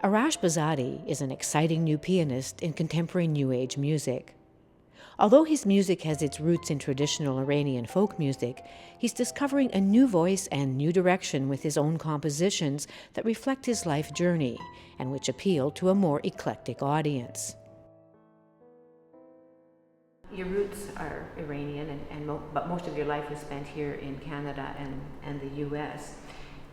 Arash Behzadi is an exciting new pianist in contemporary New Age music. Although his music has its roots in traditional Iranian folk music, he's discovering a new voice and new direction with his own compositions that reflect his life journey and which appeal to a more eclectic audience. Your roots are Iranian, but most of your life was spent here in Canada and the U.S.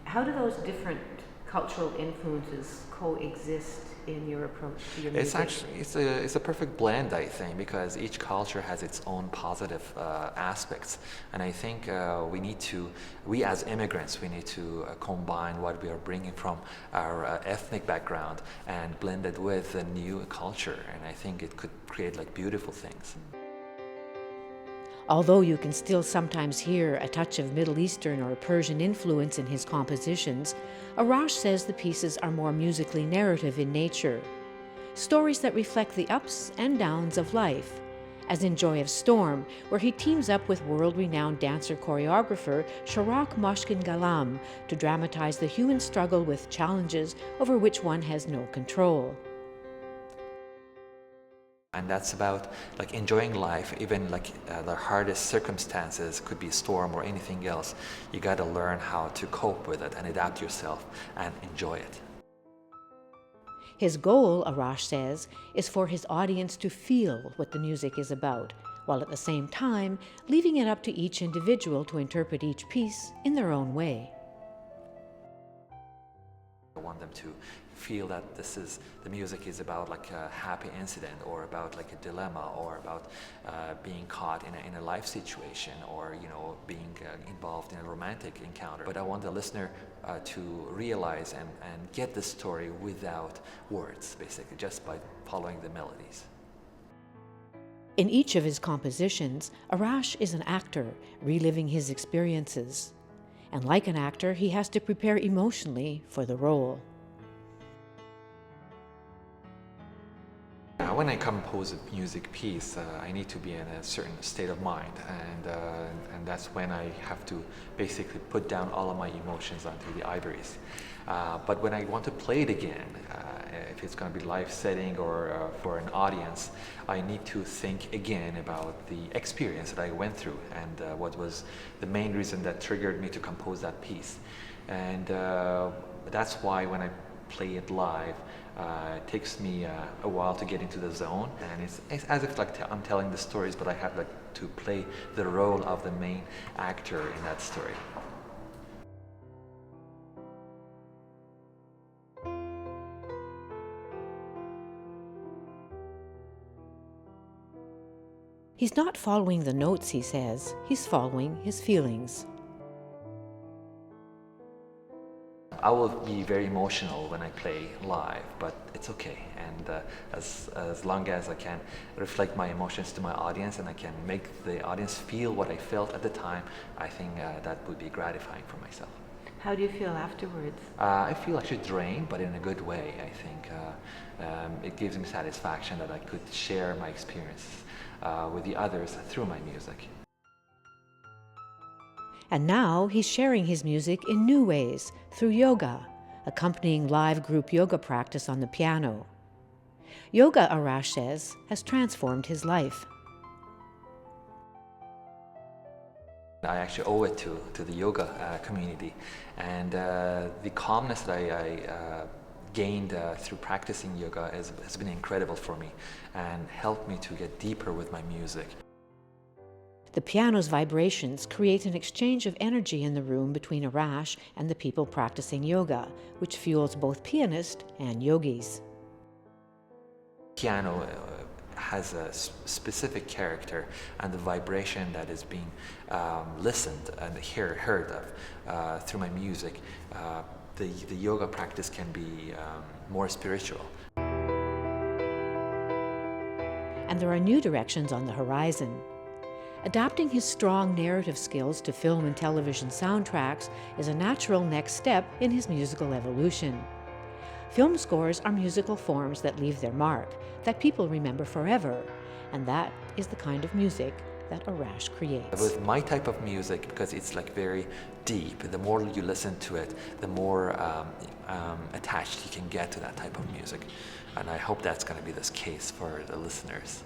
How do those different cultural influences coexist in your approach to your music? It's a perfect blend, I think, because each culture has its own positive aspects, and I think we as immigrants, we need to combine what we are bringing from our ethnic background and blend it with a new culture, and I think it could create like beautiful things. Although you can still sometimes hear a touch of Middle Eastern or Persian influence in his compositions, Arash says the pieces are more musically narrative in nature. Stories that reflect the ups and downs of life, as in Joy of Storm, where he teams up with world-renowned dancer-choreographer Sharak Moshkin Galam to dramatize the human struggle with challenges over which one has no control. And that's about like enjoying life, even like the hardest circumstances, could be a storm or anything else. You got to learn how to cope with it and adapt yourself and enjoy it. His goal, Arash says, is for his audience to feel what the music is about, while at the same time leaving it up to each individual to interpret each piece in their own way. I want them to feel that the music is about like a happy incident, or about like a dilemma, or about being caught in a life situation, or being involved in a romantic encounter. But I want the listener to realize and get the story without words, basically, just by following the melodies. In each of his compositions, Arash is an actor reliving his experiences. And like an actor, he has to prepare emotionally for the role. When I compose a music piece, I need to be in a certain state of mind, and that's when I have to basically put down all of my emotions onto the ivories. But when I want to play it again, if it's going to be live setting or for an audience, I need to think again about the experience that I went through and what was the main reason that triggered me to compose that piece. And that's why when I play it live, it takes me a while to get into the zone, and it's as if like I'm telling the stories, but I have like to play the role of the main actor in that story. He's not following the notes, he says. He's following his feelings. I will be very emotional when I play live, but it's okay. And as long as I can reflect my emotions to my audience and I can make the audience feel what I felt at the time, I think that would be gratifying for myself. How do you feel afterwards? I feel actually drained, but in a good way. I think it gives me satisfaction that I could share my experiences with the others through my music. And now he's sharing his music in new ways, through yoga, accompanying live group yoga practice on the piano. Yoga, Arash says, has transformed his life. I actually owe it to the yoga community, and the calmness that I gained through practicing yoga has been incredible for me and helped me to get deeper with my music. The piano's vibrations create an exchange of energy in the room between Arash and the people practicing yoga, which fuels both pianist and yogis. Piano has a specific character, and the vibration that is being listened and heard of through my music, the yoga practice can be more spiritual. And there are new directions on the horizon. Adapting his strong narrative skills to film and television soundtracks is a natural next step in his musical evolution. Film scores are musical forms that leave their mark, that people remember forever, and that is the kind of music that Arash creates. With my type of music, because it's like very deep, the more you listen to it, the more attached you can get to that type of music. And I hope that's going to be this case for the listeners.